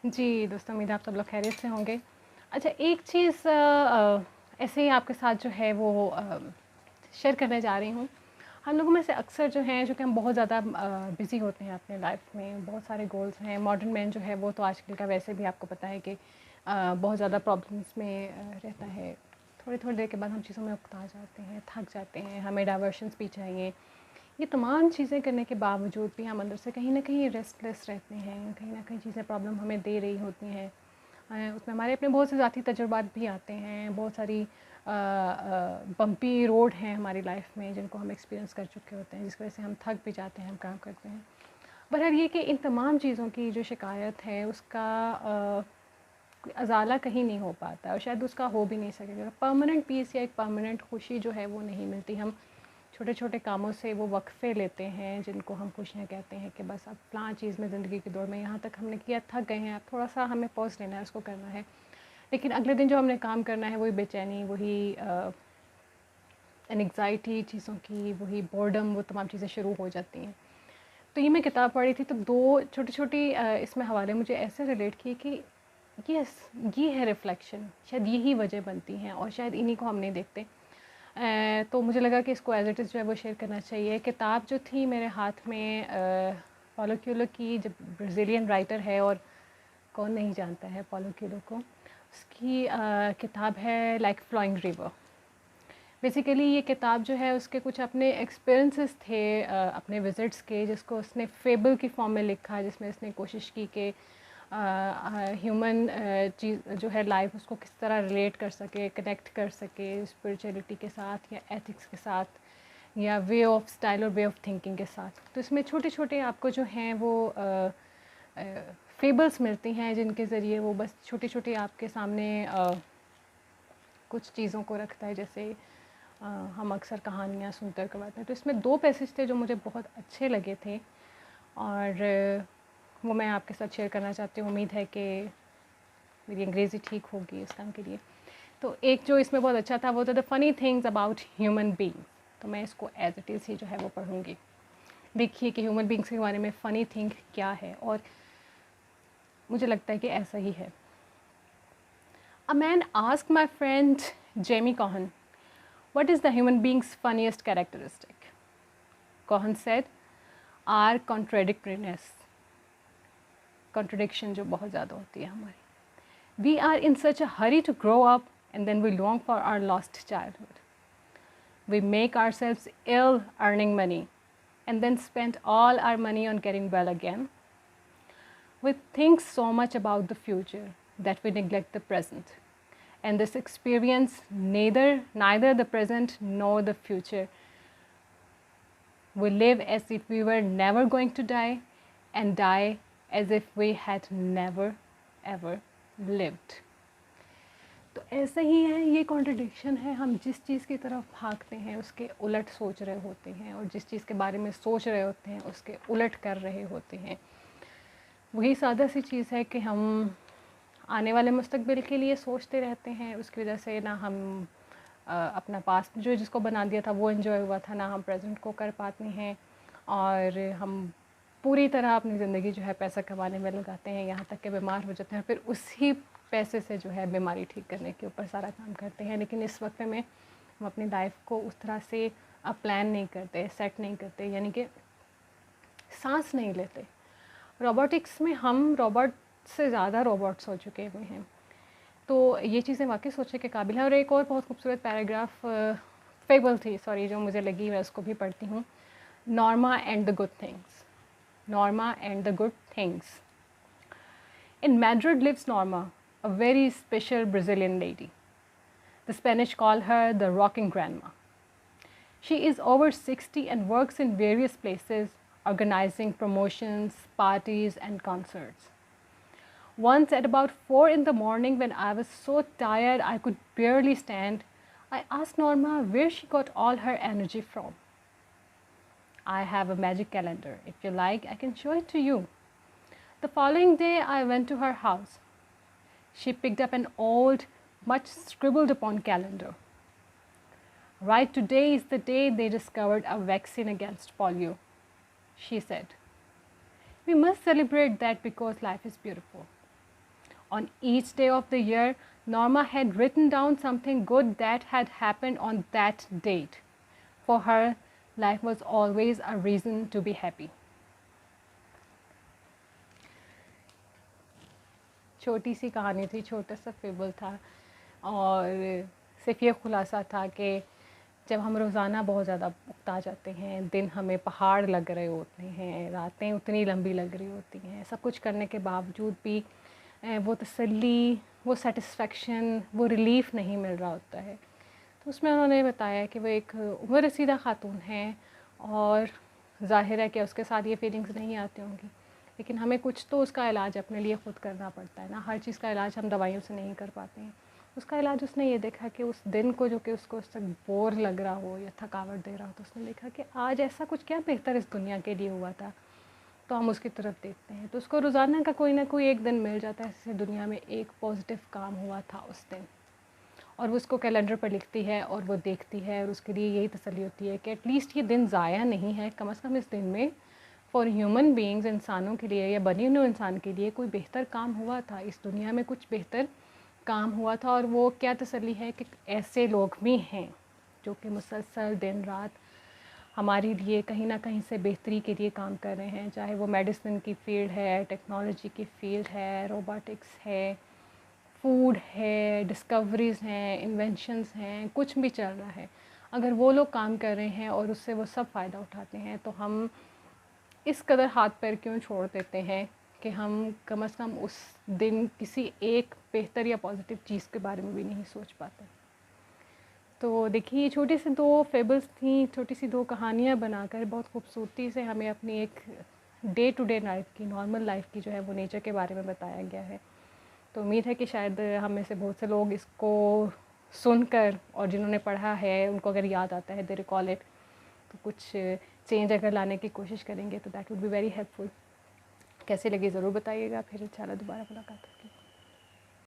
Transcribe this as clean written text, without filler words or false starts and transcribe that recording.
जी दोस्तों, उम्मीद है आप सब लोग खैरियत से होंगे। अच्छा, एक चीज़ ऐसे ही आपके साथ जो है वो शेयर करने जा रही हूँ। हम लोगों में से अक्सर जो हैं, जो कि हम बहुत ज़्यादा बिज़ी होते हैं अपने लाइफ में, बहुत सारे गोल्स हैं। मॉडर्न मैन जो है वो तो आजकल का वैसे भी आपको पता है कि बहुत ज़्यादा प्रॉब्लम्स में रहता है। थोड़ी-थोड़ी देर के बाद हम चीज़ों में उकता जाते हैं, थक जाते हैं, हमें डाइवर्शंस भी चाहिए। ये तमाम चीज़ें करने के बावजूद भी हम अंदर से कहीं न कहीं रेस्टलेस रहते हैं, कहीं न कहीं चीज़ें प्रॉब्लम हमें दे रही होती हैं। उसमें हमारे अपने बहुत से ज़ाती तजुर्बात भी आते हैं, बहुत सारी बम्पी रोड हैं हमारी लाइफ में जिनको हम एक्सपीरियंस कर चुके होते हैं, जिस वजह से हम थक भी जाते हैं, हम काम करते हैं। बहरहाल ये कि इन तमाम चीज़ों की जो शिकायत है उसका अज़ाला कहीं नहीं हो पाता और शायद उसका हो भी नहीं सकेगा। परमानेंट पीस या एक परमानेंट खुशी जो है वो नहीं मिलती। हम छोटे-छोटे कामों से वो वक़्फ़े लेते हैं जिनको हम खुशियाँ कहते हैं कि बस अब फ़लाँ चीज़ में ज़िंदगी की दौड़ में यहाँ तक हमने किया, थक गए हैं, अब थोड़ा-सा हमें पॉज़ लेना है, उसको करना है। लेकिन अगले दिन जो हमने काम करना है वही बेचैनी, वही एंग्ज़ायटी चीज़ों की, वही बोर्डम, वो तमाम चीज़ें शुरू हो जाती हैं। तो ये मैं किताब पढ़ी थी तो 2 छोटी-छोटी इसमें हवाले मुझे ऐसे रिलेट किए कि यस, ये है रिफ्लेक्शन, शायद यही वजह बनती हैं और शायद इन्हीं को हम नहीं देखते। तो मुझे लगा कि इसको एज़ इट इज़ जो है वो शेयर करना चाहिए। किताब जो थी मेरे हाथ में पॉलो क्यूलो की, जो ब्राज़ीलियन राइटर है और कौन नहीं जानता है पॉलो क्यूलो को। उसकी किताब है लाइक फ्लोइंग रिवर। बेसिकली ये किताब जो है उसके कुछ अपने एक्सपीरियंसेस थे अपने विज़िट्स के, जिसको उसने फेबल की फॉर्म में लिखा, जिसमें उसने कोशिश की कि ह्यूमन चीज़ जो है लाइफ उसको किस तरह रिलेट कर सके, कनेक्ट कर सके स्पिरिचुअलिटी के साथ या एथिक्स के साथ या वे ऑफ स्टाइल और वे ऑफ थिंकिंग के साथ। तो इसमें छोटे-छोटे आपको जो हैं वो फेबल्स मिलती हैं जिनके ज़रिए वो बस छोटी-छोटी आपके सामने कुछ चीज़ों को रखता है, जैसे हम अक्सर कहानियाँ सुनते करवाते हैं। तो इसमें 2 पैसेज थे जो मुझे बहुत अच्छे लगे थे और वो मैं आपके साथ शेयर करना चाहती हूँ। उम्मीद है कि मेरी अंग्रेज़ी ठीक होगी इस काम के लिए। तो एक जो इसमें बहुत अच्छा था वो था the funny things about human beings. तो मैं इसको एज़ इट इज़ ही जो है वो पढ़ूँगी। देखिए कि ह्यूमन बीइंग्स के बारे में फ़नी थिंग क्या है और मुझे लगता है कि ऐसा ही है। A man asked my friend Jamie Cohn, "What is the human being's funniest characteristic?" Cohen said, "Our contradictoriness." Contradiction जो बहुत ज़्यादा होती है हमारी। We are in such a hurry to grow up and then we long for our lost childhood. We make ourselves ill earning money and then spend all our money on getting well again. We think so much about the future that we neglect the present. And this experience neither the present nor the future. We live as if we were never going to die and die as if we had never ever lived. तो ऐसा ही है, ये contradiction है। हम जिस चीज़ की तरफ भागते हैं उसके उलट सोच रहे होते हैं और जिस चीज़ के बारे में सोच रहे होते हैं उसके उलट कर रहे होते हैं। वही सादा सी चीज़ है कि हम आने वाले मुस्तकबिल के लिए सोचते रहते हैं, उसकी वजह से ना हम अपना पास्ट जो जिसको बना दिया था वो एंजॉय हुआ था, ना हम प्रेजेंट को कर पाते हैं और हम पूरी तरह अपनी ज़िंदगी जो है पैसा कमाने में लगाते हैं, यहाँ तक कि बीमार हो जाते हैं, फिर उसी पैसे से जो है बीमारी ठीक करने के ऊपर सारा काम करते हैं। लेकिन इस वक्त में हम अपनी लाइफ को उस तरह से प्लान नहीं करते, सेट नहीं करते, यानी कि सांस नहीं लेते। रोबोटिक्स में हम रोबोट से ज़्यादा रोबोट्स हो चुके हुए हैं। तो ये चीज़ें वाक़ई सोचने के काबिल है। और एक और बहुत खूबसूरत पैराग्राफ फेबल थी, सॉरी, जो मुझे लगी, मैं उसको भी पढ़ती हूँ। Norma and the good things. Norma and the good things. In Madrid lives Norma, a very special Brazilian lady. The Spanish call her the rocking grandma. She is over 60 and works in various places, organizing promotions, parties, and concerts. Once at about 4 in the morning, when I was so tired I could barely stand, I asked Norma where she got all her energy from. I have a magic calendar. If you like, I can show it to you. The following day, I went to her house. She picked up an old, much scribbled upon calendar. Right, today is the day they discovered a vaccine against polio, she said. We must celebrate that because life is beautiful. On each day of the year, Norma had written down something good that had happened on that date. For her, life was always a reason to be happy. چھوٹی سی کہانی تھی, چھوٹا سا fable تھا, اور صرف یہ خلاصہ تھا کہ جب ہم روزانہ بہت زیادہ اکتا جاتے ہیں, دن ہمیں پہاڑ لگ رہے ہوتے ہیں, راتیں اتنی لمبی لگ رہی ہوتی ہیں, سب کچھ کرنے کے باوجود بھی وہ تسلی, وہ سیٹسفیکشن, وہ ریلیف نہیں مل رہا ہوتا ہے. تو اس میں انہوں نے بتایا کہ وہ ایک عمر رسیدہ خاتون ہیں, اور ظاہر ہے کہ اس کے ساتھ یہ فیلنگز نہیں آتی ہوں گی, لیکن ہمیں کچھ تو اس کا علاج اپنے لیے خود کرنا پڑتا ہے نا. ہر چیز کا علاج ہم دوائیوں سے نہیں کر پاتے ہیں. اس کا علاج اس نے یہ دیکھا کہ اس دن کو جو کہ اس کو اس تک بور لگ رہا ہو یا تھکاوٹ دے رہا ہو, تو اس نے دیکھا کہ آج ایسا کچھ کیا بہتر اس دنیا کے لیے ہوا تھا, تو ہم اس کی طرف دیکھتے ہیں. تو اس کو روزانہ کا کوئی نہ کوئی ایک دن مل جاتا ہے جس سے دنیا میں ایک پازیٹیو کام ہوا تھا اس دن, اور وہ اس کو کیلنڈر پر لکھتی ہے اور وہ دیکھتی ہے, اور اس کے لیے یہی تسلی ہوتی ہے کہ ایٹ لیسٹ یہ دن ضائع نہیں ہے, کم از کم اس دن میں فار ہیومن بینگز, انسانوں کے لیے یا بنی نوع انسان کے لیے کوئی بہتر کام ہوا تھا, اس دنیا میں کچھ بہتر کام ہوا تھا. اور وہ کیا تسلی ہے کہ ایسے لوگ بھی ہیں جو کہ مسلسل دن رات ہمارے لیے کہیں نہ کہیں سے بہتری کے لیے کام کر رہے ہیں, چاہے وہ میڈیسن کی فیلڈ ہے, ٹیکنالوجی کی فیلڈ ہے, روبوٹکس ہے, فوڈ ہے, ڈسکوریز ہیں, انوینشنز ہیں, کچھ بھی چل رہا ہے. اگر وہ لوگ کام کر رہے ہیں اور اس سے وہ سب فائدہ اٹھاتے ہیں, تو ہم اس قدر ہاتھ پیر کیوں چھوڑ دیتے ہیں کہ ہم کم از کم اس دن کسی ایک بہتر یا پازیٹیو چیز کے بارے میں بھی نہیں سوچ پاتے. تو دیکھیے, یہ چھوٹی سی 2 فیبلز تھیں, چھوٹی سی 2 کہانیاں بنا کر بہت خوبصورتی سے ہمیں اپنی ایک ڈے ٹو ڈے لائف کی, نارمل لائف کی جو ہے وہ نیچر کے بارے میں بتایا گیا ہے. تو امید ہے کہ شاید ہم میں سے بہت سے لوگ اس کو سن کر, اور جنہوں نے پڑھا ہے ان کو اگر یاد آتا ہے, دے ریکال اٹ, تو کچھ چینج اگر لانے کی کوشش کریں گے تو that would be very helpful. کیسے لگے ضرور بتائیے گا, پھر انشاءاللہ دوبارہ ملاقات ہوگی.